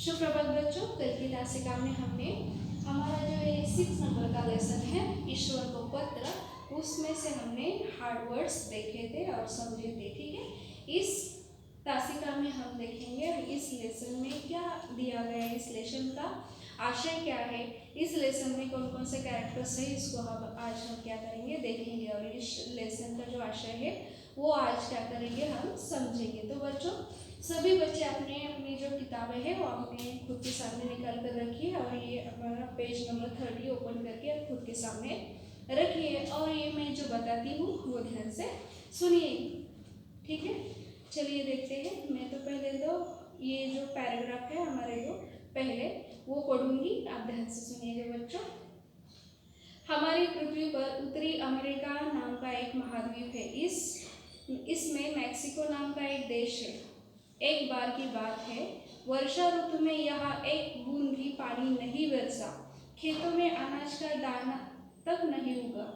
सुप्रभात बच्चों, कल की तासिका में हमने हमारा जो ये 6 नंबर का लेसन है ईश्वर को पत्र, उसमें से हमने हार्ड वर्ड्स देखे थे और समझे थे। ठीक है, इस तासिका में हम देखेंगे इस लेसन में क्या दिया गया है, इस लेसन का आशय क्या है, इस लेसन में कौन कौन से कैरेक्टर्स है, इसको आज हम क्या करेंगे देखेंगे। और इस लेसन का जो आशय है वो आज क्या करेंगे हम समझेंगे। तो बच्चों सभी बच्चे अपने अपनी जो किताबें हैं वो अपने खुद के सामने निकाल कर रखिए और ये हमारा पेज नंबर 30 ओपन करके आप खुद के सामने रखिए और ये मैं जो बताती हूँ वो ध्यान से सुनिए। ठीक है, चलिए देखते हैं। मैं तो पहले तो ये जो पैराग्राफ है हमारे जो पहले वो पढ़ूंगी, आप ध्यान से सुनिएगा बच्चों। हमारी पृथ्वी पर उत्तरी अमेरिका नाम का एक महाद्वीप है। इसमें मैक्सिको नाम का एक देश है। एक बार की बात है, वर्षा ऋतु में यहाँ एक बूंद भी पानी नहीं बरसा। खेतों में अनाज का दाना तक नहीं उगा।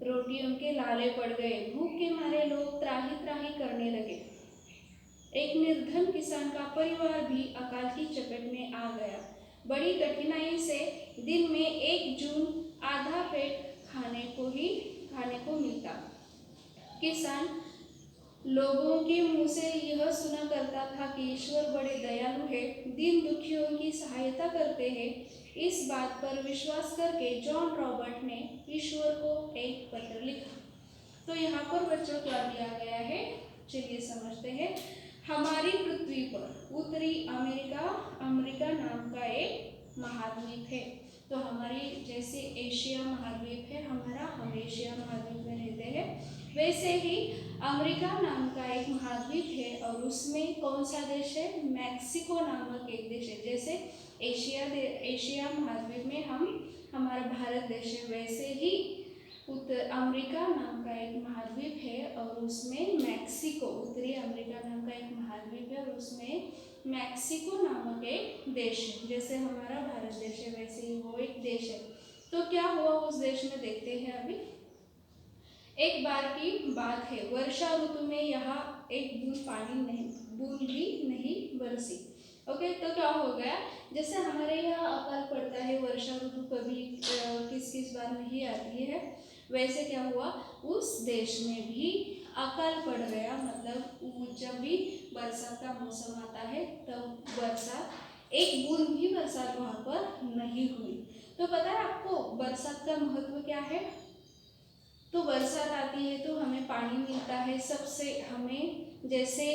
रोटियों के लाले पड़ गए। भूख के मारे लोग त्राही त्राही करने लगे। एक निर्धन किसान का परिवार भी अकाल की चपेट में आ गया। बड़ी कठिनाई से दिन में 1 जून आधा पेट खाने को मिलता। किसान लोगों के मुंह से यह सुना करता था कि ईश्वर बड़े दयालु है, दीन दुखियों की सहायता करते हैं। इस बात पर विश्वास करके जॉन रॉबर्ट ने ईश्वर को एक पत्र लिखा। तो यहाँ पर बच्चों क्या दिया गया है, चलिए समझते हैं। हमारी पृथ्वी पर उत्तरी अमेरिका नाम का एक महाद्वीप है। तो हमारी जैसे एशिया महाद्वीप है हमारा, हम एशिया महाद्वीप में रहते हैं, वैसे ही अमेरिका नाम का एक महाद्वीप है और उसमें कौन सा देश है, मैक्सिको नामक एक देश है। जैसे एशिया महाद्वीप में हमारा भारत देश है, वैसे ही अमेरिका नाम का एक महाद्वीप है और उसमें मैक्सिको, उत्तरी अमेरिका नाम का एक महाद्वीप है और उसमें मैक्सिको नामक एक देश है। जैसे हमारा भारत देश है वैसे ही वो एक देश है। तो क्या हुआ उस देश में, देखते हैं अभी। एक बार की बात है, वर्षा ऋतु में यहाँ एक बूंद भी नहीं बरसी। ओके, तो क्या हो गया, जैसे हमारे यहाँ अकाल पड़ता है, वर्षा ऋतु कभी किस बार नहीं आती है, वैसे क्या हुआ उस देश में भी अकाल पड़ गया। मतलब जब भी बरसात का मौसम आता है तब बरसात, एक बूंद भी बरसात वहाँ पर नहीं हुई। तो पता है आपको बरसात का महत्व क्या है। तो बरसात आती है तो हमें पानी मिलता है, सबसे हमें जैसे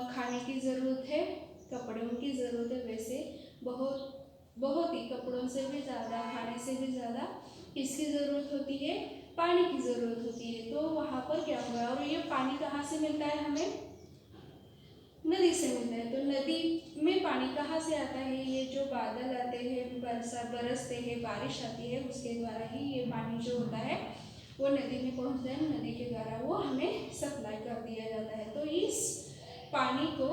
खाने की ज़रूरत है, कपड़ों की ज़रूरत है, वैसे बहुत ही कपड़ों से भी ज़्यादा, खाने से भी ज़्यादा किसकी ज़रूरत होती है, पानी की ज़रूरत होती है। तो वहाँ पर क्या हुआ, और ये पानी कहाँ से मिलता है, हमें नदी से मिलता है। तो नदी में पानी कहाँ से आता है, ये जो बादल आते हैं, बरसते हैं, बारिश आती है, उसके द्वारा ही ये पानी जो होता है वो नदी में पहुँचता है, नदी के द्वारा वो हमें सप्लाई कर दिया जाता है। तो इस पानी को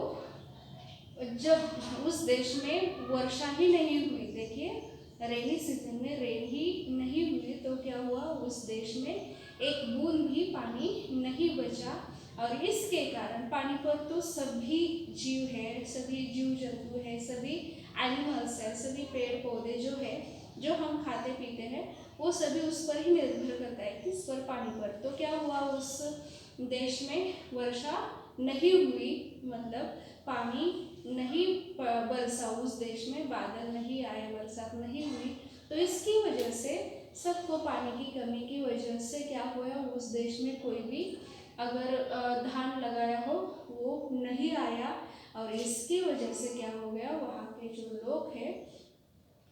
जब उस देश में वर्षा ही नहीं हुई, देखिए रेनी सीजन में रेन ही नहीं हुई, तो क्या हुआ उस देश में एक बूंद भी पानी नहीं बचा। और इसके कारण पानी पर तो सभी जीव है, सभी जीव जंतु है, सभी एनिमल्स है, सभी पेड़ पौधे जो है, जो हम खाते पीते हैं, वो सभी उस पर ही निर्भर करता है, किस पर, पानी पर। तो क्या हुआ उस देश में वर्षा नहीं हुई, मतलब पानी नहीं बरसा उस देश में, बादल नहीं आए, बरसात नहीं हुई। तो इसकी वजह से सबको पानी की कमी की वजह से क्या हुआ, उस देश में कोई भी अगर धान लगाया हो वो नहीं आया। और इसकी वजह से क्या हो गया, वहाँ के जो लोग हैं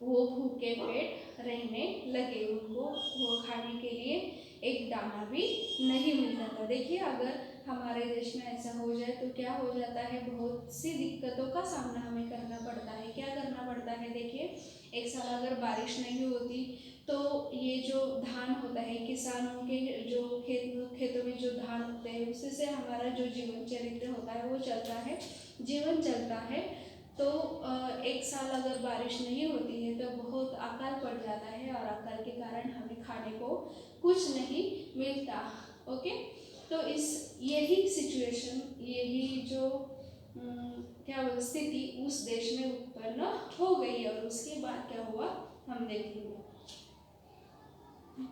वो भूखे पेट रहने लगे, उनको वो खाने के लिए एक दाना भी नहीं मिलता था। देखिए अगर हमारे देश में ऐसा हो जाए तो क्या हो जाता है, बहुत सी दिक्कतों का सामना हमें करना पड़ता है। क्या करना पड़ता है, देखिए एक साल अगर बारिश नहीं होती तो ये जो धान होता है, किसानों के जो खेतों में जो धान होते हैं, उसी से हमारा जो जीवन चरित्र होता है वो चलता है, जीवन चलता है। तो एक साल अगर बारिश नहीं होती है तो बहुत अकाल पड़ जाता है और अकाल के कारण हमें खाने को कुछ नहीं मिलता। ओके, तो यही सिचुएशन, यही जो क्या स्थिति उस देश में उत्पन्न हो गई और उसके बाद क्या हुआ हम देखेंगे।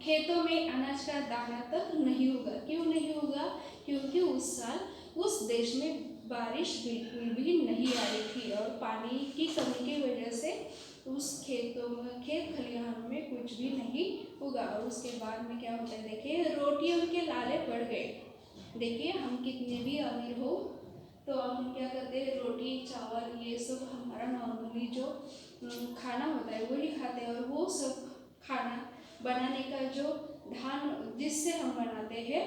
खेतों में अनाज का दाना तक नहीं होगा। क्यों नहीं होगा? क्योंकि उस साल उस देश में बारिश बिल्कुल भी नहीं आ रही थी और पानी की कमी की वजह से उस खेतों में खेत खलिहानों में कुछ भी नहीं उगा। और उसके बाद में क्या होता है देखिए, रोटियों के लाले पड़ गए। देखिए हम कितने भी अमीर हो तो हम क्या करते हैं, रोटी चावल ये सब हमारा नॉर्मली जो खाना होता है वही खाते हैं। और वो सब खाना बनाने का जो धान जिससे हम बनाते हैं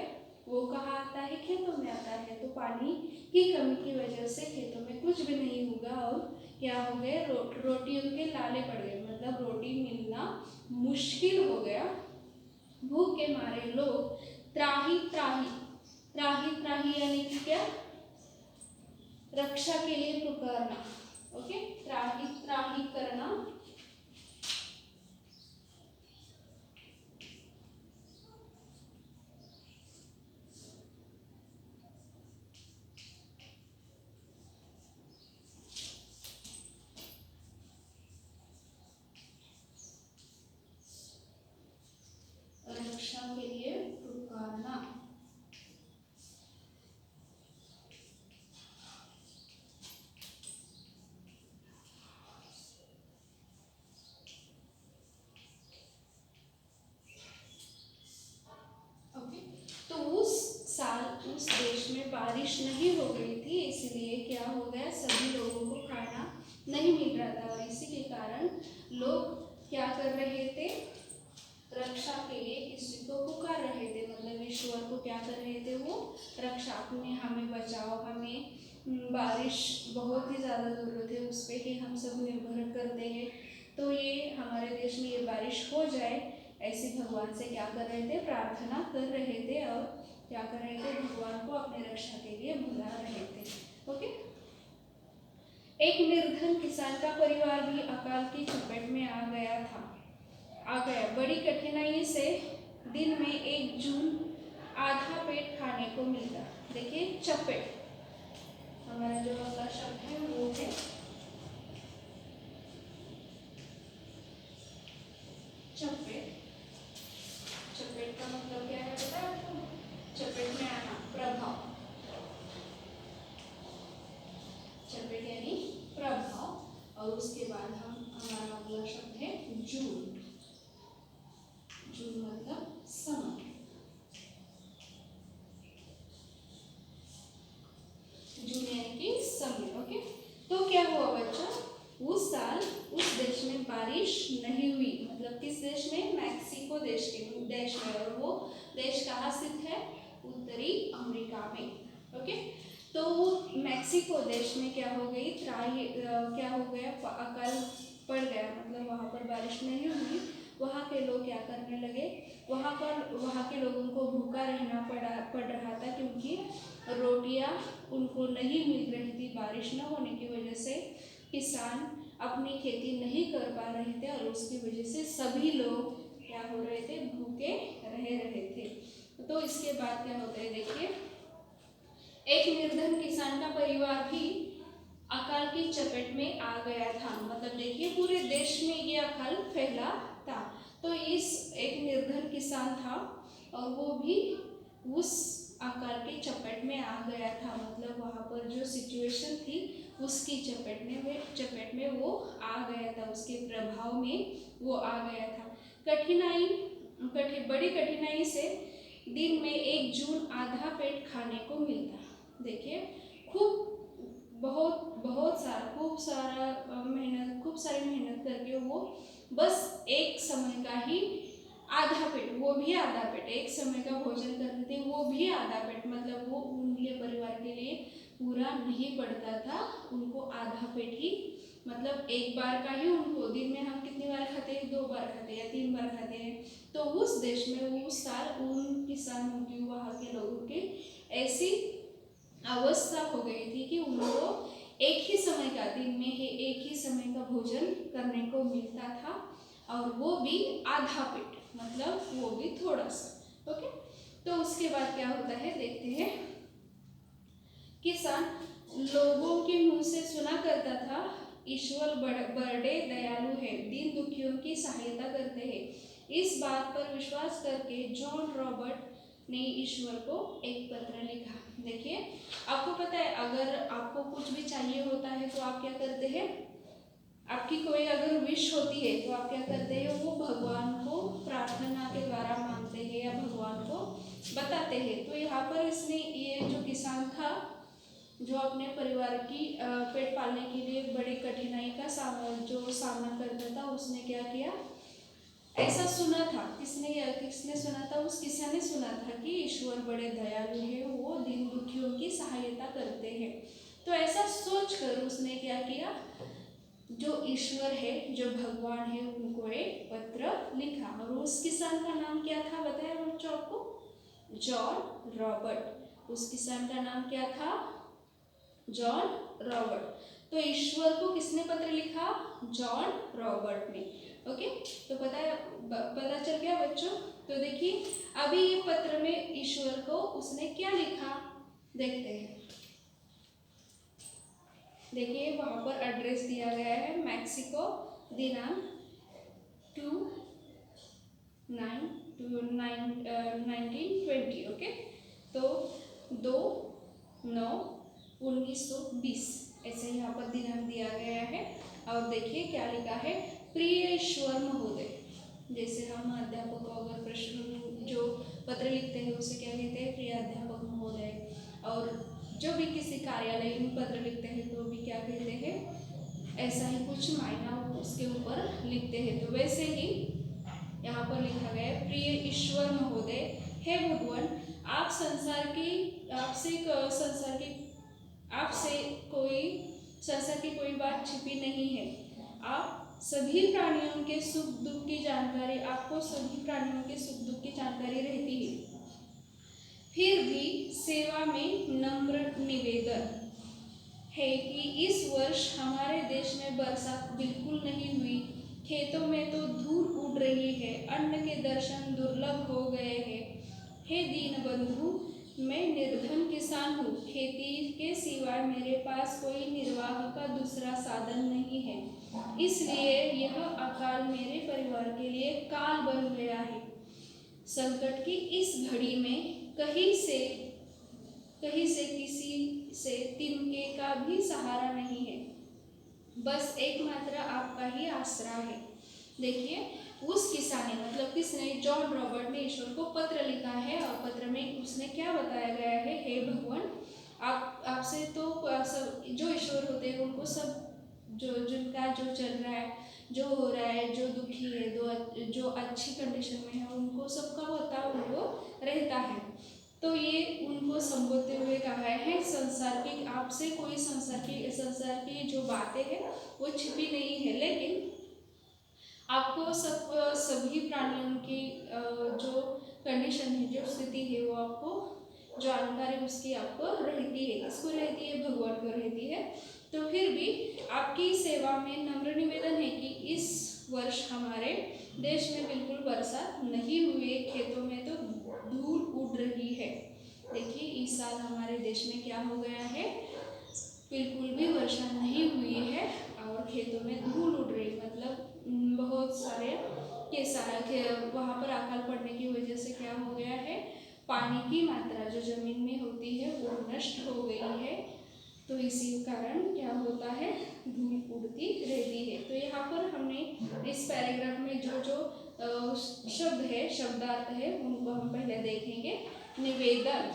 वो कहाँ आता है? खेतों में आता है। तो पानी की कमी की वजह से खेतों में कुछ भी नहीं होगा और क्या हो गए, रोटियों के लाले पड़ गए, मतलब रोटी मिलना मुश्किल हो गया। भूख के मारे लोग त्राही त्राही त्राही त्राही यानी कि क्या? रक्षा के लिए पुकारना। ओके, त्राही त्राही करना। रक्षा के लिए पुकारना। ओके, तो उस साल उस देश में बारिश नहीं हो गई थी, इसलिए क्या हो गया, सभी लोगों को खाना नहीं मिल रहा था। और इसी के कारण लोग क्या कर रहे थे, रक्षा के लिए किसी को पुकार रहे थे, मतलब ईश्वर को क्या कर रहे थे, वो रक्षा अपने, हमें बचाओ, हमें बारिश बहुत ही ज़्यादा ज़रूरत है, उस पर ही हम सब निर्भर करते हैं। तो ये हमारे देश में ये बारिश हो जाए, ऐसे भगवान से क्या कर रहे थे, प्रार्थना कर रहे थे और क्या कर रहे थे, भगवान को अपने रक्षा के लिए बुला रहे थे। ओके, एक निर्धन किसान का परिवार भी अकाल की चपेट में आ गया। बड़ी कठिनाई से दिन में 1 जून आधा पेट खाने को मिलता। देखिए चपेट, हमारा जो अगला शब्द है वो है चपेट। चपेट का मतलब क्या है पता है आपको? चपेट में आना, प्रभाव। चपेट यानी प्रभाव। और उसके बाद हमारा अगला शब्द है जून। जून मतलब समय। जून यानी कि समय। ओके, तो क्या हुआ बच्चों, उस साल उस देश में बारिश नहीं हुई। मतलब किस देश में? मैक्सिको देश में। और वो देश कहाँ स्थित है? उत्तरी अमेरिका में। ओके, तो मैक्सिको देश में क्या हो गई, क्या हो गया, अकाल पड़ गया, मतलब वहाँ पर बारिश नहीं हुई। वहाँ के लोग क्या करने लगे, वहाँ के लोगों को भूखा रहना पड़ रहा था, क्योंकि रोटियाँ उनको नहीं मिल रही थी। बारिश न होने की वजह से किसान अपनी खेती नहीं कर पा रहे थे और उसकी वजह से सभी लोग क्या हो रहे थे, भूखे रह रहे थे। तो इसके बाद क्या होता है देखिए, एक निर्धन किसान का परिवार भी अकाल की चपेट में आ गया था। मतलब देखिए पूरे देश में ये अकाल फैला था। तो इस एक निर्धन किसान था और वो भी उस अकाल की चपेट में आ गया था। मतलब वहाँ पर जो सिचुएशन थी उसकी चपेट में वो आ गया था, उसके प्रभाव में वो आ गया था। बड़ी कठिनाई से दिन में 1 जून आधा पेट खाने को मिलता। देखिए खूब सारी मेहनत करके वो बस एक समय का ही आधा पेट, वो भी आधा पेट, एक समय का भोजन करते थे वो भी आधा पेट, मतलब वो उनके परिवार के लिए पूरा नहीं पड़ता था, उनको आधा पेट ही, मतलब एक बार का ही उनको, दिन में हम कितनी बार खाते हैं, 2 बार खाते हैं या 3 बार खाते हैं। तो उस देश में उस साल उन किसानों की, वहाँ के लोगों की ऐसी अवस्था हो गई थी कि उनको एक ही समय का, दिन में ही एक ही समय का भोजन करने को मिलता था और वो भी आधा पेट, मतलब वो भी थोड़ा सा। ओके, तो उसके बाद क्या होता है देखते हैं। किसान लोगों के मुंह से सुना करता था, ईश्वर बड़े दयालु है, दीन दुखियों की सहायता करते हैं। इस बात पर विश्वास करके जॉन रॉबर्ट ने ईश्वर को एक पत्र लिखा। देखिए, आपको पता है अगर आपको कुछ भी चाहिए होता है तो आप क्या करते हैं, आपकी कोई अगर विश होती है तो आप क्या करते हैं, वो भगवान को प्रार्थना के द्वारा मांगते हैं या भगवान को बताते हैं। तो यहाँ पर इसने ये जो किसान था जो अपने परिवार की पेट पालने के लिए बड़ी कठिनाई का सामना करता था, उसने क्या किया, ऐसा सुना था, किसने सुना था, उस किसान ने सुना था कि ईश्वर बड़े दयालु है, वो दीन दुखियों की सहायता करते हैं। तो ऐसा सोचकर उसने क्या किया, जो ईश्वर है, जो भगवान है, उनको एक पत्र लिखा। और उस किसान का नाम क्या था बताया बच्चों आपको, जॉन रॉबर्ट। उस किसान का नाम क्या था, जॉन रॉबर्ट। तो ईश्वर को किसने पत्र लिखा, जॉन रॉबर्ट ने। ओके, तो पता चल गया बच्चों। तो देखिए अभी ये पत्र में ईश्वर को उसने क्या लिखा, देखते हैं। देखिए वहां पर एड्रेस दिया गया है, मैक्सिको, दिनांक 1920। ओके, तो 2/9/1920 ऐसे यहाँ पर दिनांक दिया गया है। और देखिए क्या लिखा है, प्रिय ईश्वर महोदय। जैसे हम अध्यापक को अगर प्रश्न जो पत्र लिखते हैं उसे क्या कहते हैं, प्रिय अध्यापक महोदय। और जो भी किसी कार्यालय में पत्र लिखते हैं तो भी क्या कहते हैं, ऐसा ही कुछ मायना उसके ऊपर लिखते हैं। तो वैसे ही यहाँ पर लिखा गया है, प्रिय ईश्वर महोदय, हे भगवान, आप संसार की कोई बात छिपी नहीं है। आप सभी प्राणियों के सुख दुख की जानकारी, आपको सभी प्राणियों के सुख दुख की जानकारी रहती है। फिर भी सेवा में नम्र निवेदन है कि इस वर्ष हमारे देश में बरसात बिल्कुल नहीं हुई, खेतों में तो धूल उड़ रही है, अन्न के दर्शन दुर्लभ हो गए हैं। हे दीन बंधु, मैं निर्धन किसान हूँ, खेती के सिवाय मेरे पास कोई निर्वाह का दूसरा साधन नहीं है, इसलिए यह अकाल मेरे परिवार के लिए काल बन गया है। संकट की इस घड़ी में कहीं से किसी से तिनके का भी सहारा नहीं है, बस एकमात्र आपका ही आसरा है। देखिए उस किसान ने, मतलब किसने, जॉन रॉबर्ट ने ईश्वर को पत्र लिखा है। और पत्र में उसने क्या बताया गया है, हे भगवान, आपसे तो सब जो ईश्वर होते हैं उनको सब जिनका जो चल रहा है, जो हो रहा है, जो दुखी है, जो अच्छी कंडीशन में है, उनको सबका होता है, उनको रहता है। तो ये उनको संबोधते हुए कहा है, संसार की आपसे कोई संसार की जो बातें हैं वो छिपी नहीं है, लेकिन आपको सभी प्राणियों की जो कंडीशन है, जो स्थिति है, वो आपको जानकारी उसकी आपको रहती है। किसको रहती है, भगवान को रहती है। तो फिर भी आपकी सेवा में नम्र निवेदन है कि इस वर्ष हमारे देश में बिल्कुल बरसात नहीं हुई, खेतों में तो धूल उड़ रही है। देखिए इस साल हमारे देश में क्या हो गया है, बिल्कुल भी वर्षा नहीं हुई है और खेतों में धूल उड़ रही, मतलब बहुत सारे वहाँ पर अकाल पड़ने की वजह से क्या हो गया है, पानी की मात्रा जो जमीन में होती है वो नष्ट हो गई है। तो इसी कारण क्या होता है, धूल उड़ती रहती है। तो यहाँ पर हमने इस पैराग्राफ में जो शब्द है, शब्दार्थ है, उनको हम पहले देखेंगे। निवेदन,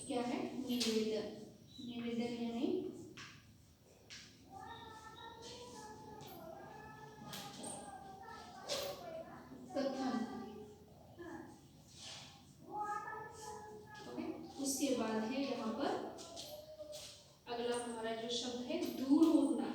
क्या है निवेदन, निवेदन यानी कथन। उसके बाद है यहाँ पर अगला हमारा जो शब्द है, धूल उड़ना।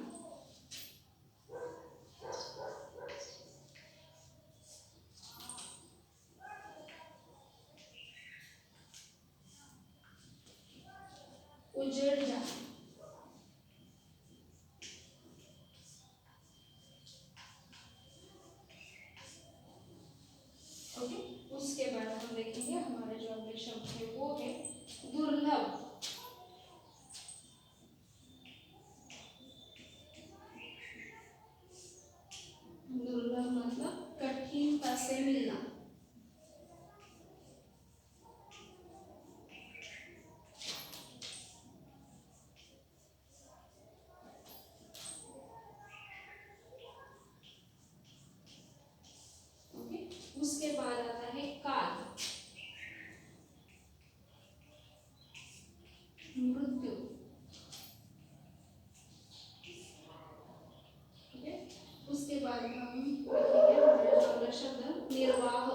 देखेंगे हमारा जो अगले शब्द है वो है दुर्लभ। दुर्लभ मतलब कठिनता से मिलना। उसके बाद आता है काल, मृत्यु। उसके बाद हम देखेंगे हमारा जो अगला शब्द निर्वाह।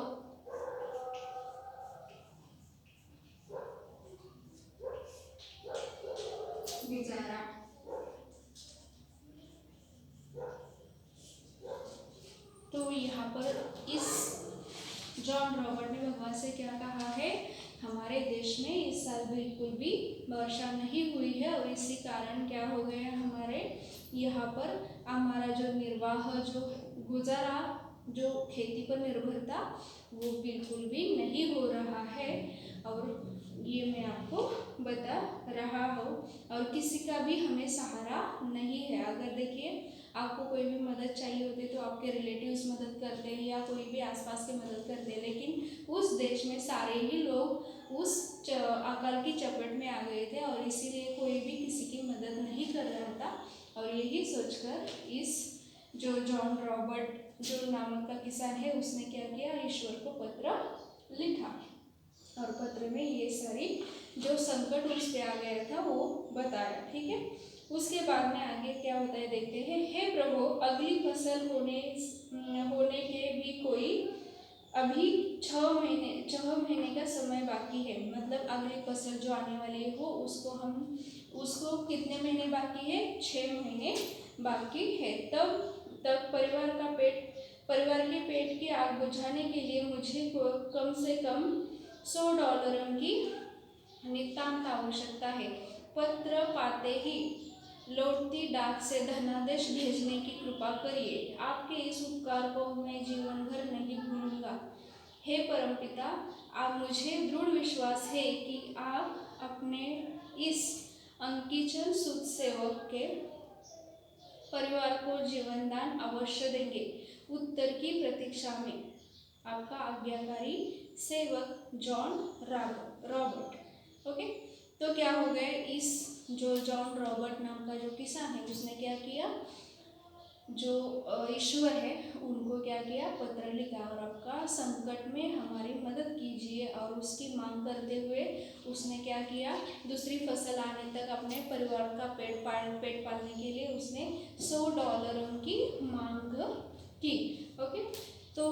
गुजारा। तो यहाँ पर इस जॉन रॉबर्ट ने भगवान से क्या कहा है, हमारे देश में इस साल बिल्कुल भी वर्षा नहीं हुई है और इसी कारण क्या हो गया, हमारे यहाँ पर हमारा जो निर्वाह, जो गुजारा, जो खेती पर निर्भर था वो बिल्कुल भी नहीं हो रहा है। और ये मैं आपको बता रहा हूँ। और किसी का भी हमें सहारा नहीं है। अगर देखिए आपको कोई भी मदद चाहिए होती है तो आपके रिलेटिव्स मदद करते हैं या कोई भी आसपास के मदद करते हैं, लेकिन उस देश में सारे ही लोग उस अकाल की चपेट में आ गए थे और इसीलिए कोई भी किसी की मदद नहीं कर रहा था। और यही सोचकर इस जो जॉन रॉबर्ट जो नामक का किसान है उसने क्या किया, ईश्वर को पत्र लिखा और पत्र में ये सारी जो संकट उस पे आ गया था वो बताया। ठीक है, उसके बाद में आगे क्या होता है देखते हैं। हे प्रभु, अगली फसल होने के भी कोई अभी 6 महीने का समय बाकी है। मतलब अगली फसल जो आने वाली है वो उसको कितने महीने बाकी है, 6 महीने बाकी है। तब तक परिवार के पेट की आग बुझाने के लिए मुझे कम से कम $100 की नितांत आवश्यकता है। पत्र पाते ही लौटती डाक से धनादेश भेजने की कृपा करिए। आपके इस उपकार को मैं जीवन भर नहीं भूलूंगा। हे परमपिता, आप मुझे दृढ़ विश्वास है कि आप अपने इस अंकिचन सुत सेवक के परिवार को जीवन दान अवश्य देंगे। उत्तर की प्रतीक्षा में आपका आज्ञाकारी सेवक जॉन रॉबर्ट। ओके, तो क्या हो गया, इस जो जॉन रॉबर्ट नाम का जो किसान है उसने क्या किया, जो ईश्वर है उनको क्या किया, पत्र लिखा और आपका संकट में हमारी मदद कीजिए। और उसकी मांग करते हुए उसने क्या किया, दूसरी फसल आने तक अपने परिवार का पेट पालने के लिए उसने $100 की मांग की। ओके, तो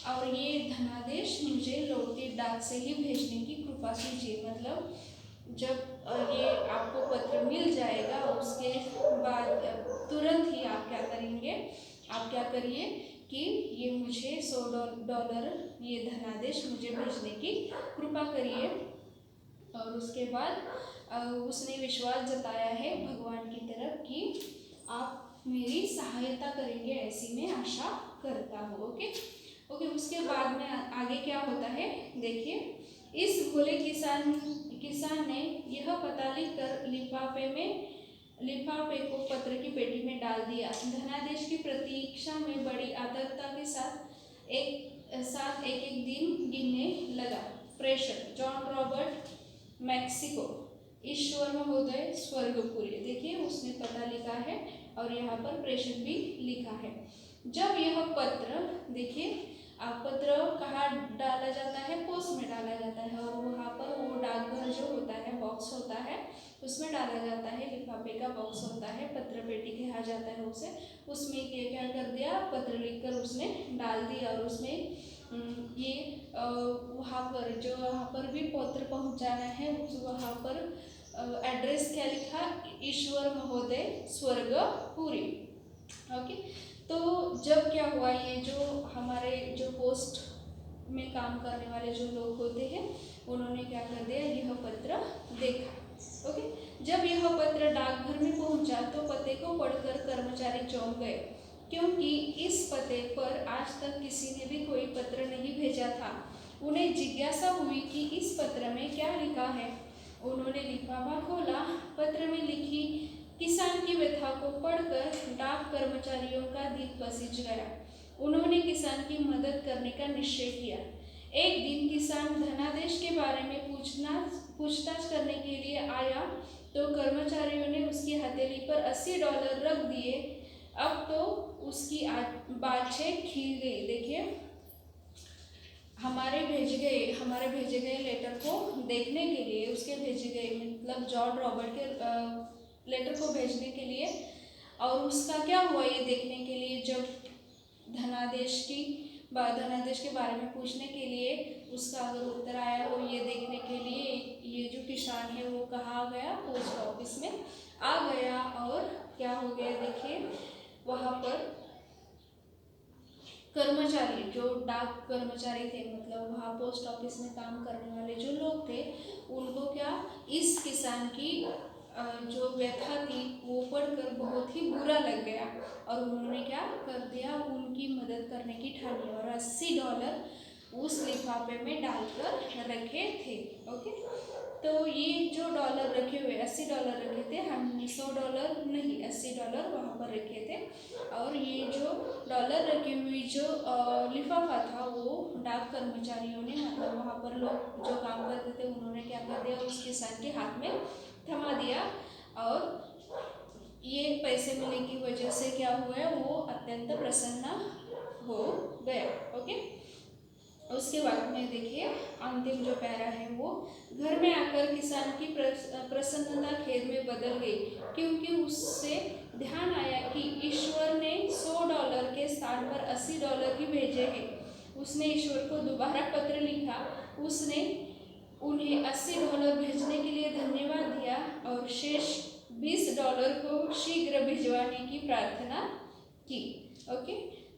और ये धनादेश मुझे लौटी डाक से ही भेजने की कृपा कीजिए। मतलब जब ये आपको पत्र मिल जाएगा उसके बाद तुरंत ही आप क्या करेंगे, आप क्या करिए कि ये मुझे $100 ये धनादेश मुझे भेजने की कृपा करिए। और उसके बाद उसने विश्वास जताया है भगवान की तरफ कि आप मेरी सहायता करेंगे, ऐसी मैं आशा करता हूँ। ओके, उसके बाद में आगे क्या होता है देखिए। इस भोले किसान ने यह पता लिखकर लिफाफे को पत्र की पेटी में डाल दिया। धनादेश की प्रतीक्षा में बड़ी आतुरता के साथ एक दिन गिनने लगा। प्रेषक जॉन रॉबर्ट, मैक्सिको। ईश्वर महोदय, स्वर्गपुरी। देखिए उसने पता लिखा है और यहाँ पर प्रेषक भी लिखा है। जब यह पत्र देखिए, पत्र कहाँ डाला जाता है, पोस्ट में डाला जाता है और वहाँ पर वो डाकघर जो होता है, बॉक्स होता है, उसमें डाला जाता है। लिफाफे का बॉक्स होता है, पत्र पेटी कहा जाता है उसे। उसमें क्या कर दिया, पत्र लिखकर उसने डाल दिया और उसमें ये वहाँ पर भी पत्र पहुँचाना है वहाँ पर एड्रेस क्या लिखा, ईश्वर महोदय, स्वर्गपुरी। ओके, तो जब क्या हुआ, ये जो हमारे जो पोस्ट में काम करने वाले जो लोग होते हैं उन्होंने क्या कर दिया, यह पत्र देखा। ओके, जब यह पत्र डाकघर में पहुंचा तो पते को पढ़कर कर्मचारी चौंक गए, क्योंकि इस पते पर आज तक किसी ने भी कोई पत्र नहीं भेजा था। उन्हें जिज्ञासा हुई कि इस पत्र में क्या लिखा है। उन्होंने लिफाफा खोला। पत्र में लिखी किसान की व्यथा को पढ़कर डाक कर्मचारियों का दिल पसीज गया। उन्होंने किसान की मदद करने का निश्चय किया। एक दिन किसान धनादेश के बारे में पूछताछ करने के लिए आया तो कर्मचारियों ने उसकी हथेली पर $80 रख दिए। अब तो उसकी बातचीत खिल गई। देखिए, हमारे भेजे गए लेटर को देखने के लिए, उसके भेजे गए मतलब जॉर्ज रॉबर्ट के लेटर को भेजने के लिए और उसका क्या हुआ ये देखने के लिए, जब धनादेश के बारे में पूछने के लिए उसका अगर उत्तर आया हो ये देखने के लिए ये जो किसान है वो कहाँ आ गया, पोस्ट ऑफिस में आ गया। और क्या हो गया देखिए, वहाँ पर कर्मचारी जो डाक कर्मचारी थे, मतलब वहाँ पोस्ट ऑफिस में काम करने वाले जो लोग थे, उनको क्या इस किसान की जो व्यथा थी वो पढ़कर बहुत ही बुरा लग गया और उन्होंने क्या कर दिया, उनकी मदद करने की ठानी और $80 उस लिफाफे में डालकर रखे थे। ओके, तो ये जो डॉलर रखे हुए $80 रखे थे, हमने $100 नहीं $80 वहाँ पर रखे थे। और ये जो डॉलर रखी हुई जो लिफाफा था वो डाक कर्मचारियों ने, मतलब वहाँ पर लोग जो काम करते थे उन्होंने क्या कर दिया, उस किसान के हाथ में थमा दिया और ये पैसे मिलने की वजह से क्या हुआ है, वो अत्यंत प्रसन्न हो गया। ओके, उसके बाद में देखिए अंतिम जो पैरा है वो, घर में आकर किसान की प्रसन्नता खेद में बदल गई क्योंकि उससे ध्यान आया कि ईश्वर ने $100 के स्थान पर $80 ही भेजे हैं। उसने ईश्वर को दोबारा पत्र लिखा। उसने उन्हें $80 भेजने के लिए धन्यवाद दिया और शेष $20 को शीघ्र भिजवाने की प्रार्थना की। ओके,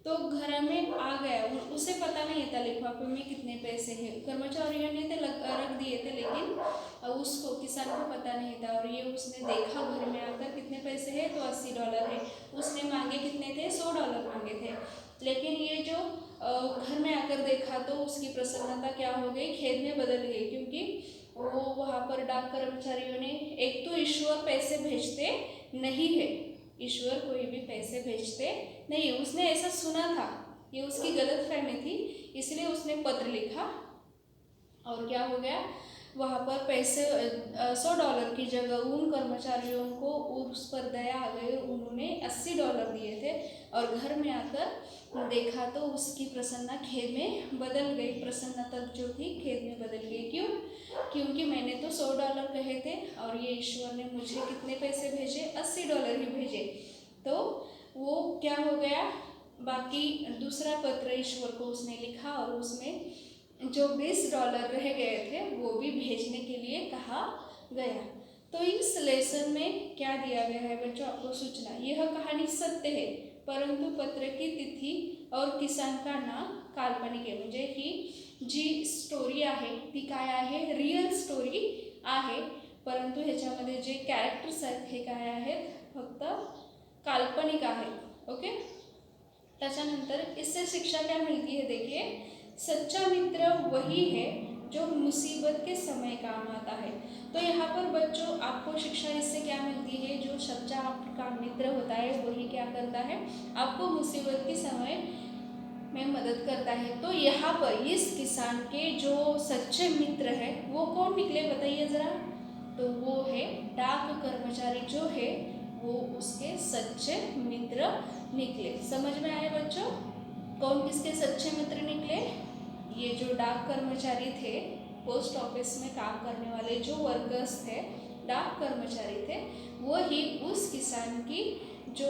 तो घर में आ गया, उसे पता नहीं था लिफाफे में कितने पैसे हैं, कर्मचारियों ने तो रख दिए थे लेकिन उसको किसान को पता नहीं था। और ये उसने देखा घर में आकर कितने पैसे हैं, तो $80 है। उसने मांगे कितने थे, $100 मांगे थे, लेकिन ये जो घर में आकर देखा तो उसकी प्रसन्नता क्या हो गई, खेद में बदल गई क्योंकि वो वहाँ पर डाक कर्मचारियों ने, एक तो ईश्वर पैसे भेजते नहीं है, ईश्वर कोई भी पैसे भेजते नहीं, उसने ऐसा सुना था, ये उसकी गलतफहमी थी, इसलिए उसने पत्र लिखा। और क्या हो गया, वहाँ पर पैसे $100 की जगह उन कर्मचारियों को उस पर दया आ गई, उन्होंने $80 दिए थे। और घर में आकर देखा तो उसकी प्रसन्नता खेद में बदल गई, प्रसन्नता जो थी खेद में बदल गई। क्यों? क्योंकि मैंने तो $100 कहे थे और ये ईश्वर ने मुझे कितने पैसे भेजे, $80 ही भेजे। तो वो क्या हो गया, बाकी दूसरा पत्र ईश्वर को उसने लिखा और उसमें जो $20 रह गए थे वो भी भेजने के लिए कहा गया। तो इस लेसन में क्या दिया गया है बच्चों, आपको सूचना, यह कहानी सत्य है परंतु पत्र की तिथि और किसान का नाम काल्पनिक आहे, म्हणजे ही जी स्टोरी आहे ती काय आहे, रिअल स्टोरी आहे, परंतु ह्याच्यामध्ये जे कॅरेक्टर्स आहेत हे काय आहेत, फक्त काल्पनिक आहेत। ओके, त्याच्यानंतर इससे शिक्षा क्या मिलती है, देखिए सच्चा मित्र वही है जो मुसीबत के समय काम आता है। तो यहाँ पर बच्चों आपको शिक्षा इससे क्या मिलती है, जो सच्चा आपका मित्र होता है वही क्या करता है, आपको मुसीबत के समय में मदद करता है। तो यहाँ पर इस किसान के जो सच्चे मित्र है वो कौन निकले बताइए ज़रा, तो वो है डाक कर्मचारी जो है वो उसके सच्चे मित्र निकले। समझ में आए बच्चों, कौन किसके सच्चे मित्र निकले, ये जो डाक कर्मचारी थे, पोस्ट ऑफिस में काम करने वाले जो वर्कर्स थे, डाक कर्मचारी थे, वही उस किसान की जो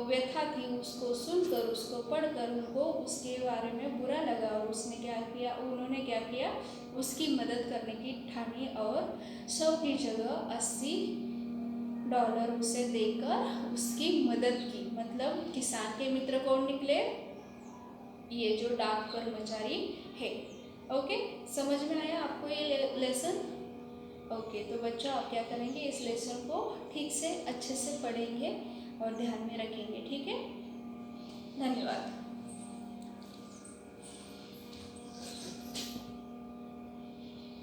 व्यथा थी उसको सुनकर, उसको पढ़कर उनको उसके बारे में बुरा लगा और उसने क्या किया, उन्होंने क्या किया, उसकी मदद करने की ठानी और 100 की जगह $80 उसे देकर उसकी मदद की। मतलब किसान के मित्र कौन निकले, ये जो डाक कर्मचारी है। ओके, समझ में आया आपको ये लेसन। ओके, तो बच्चों आप क्या करेंगे, इस लेसन को ठीक से अच्छे से पढ़ेंगे और ध्यान में रखेंगे, ठीक है। धन्यवाद।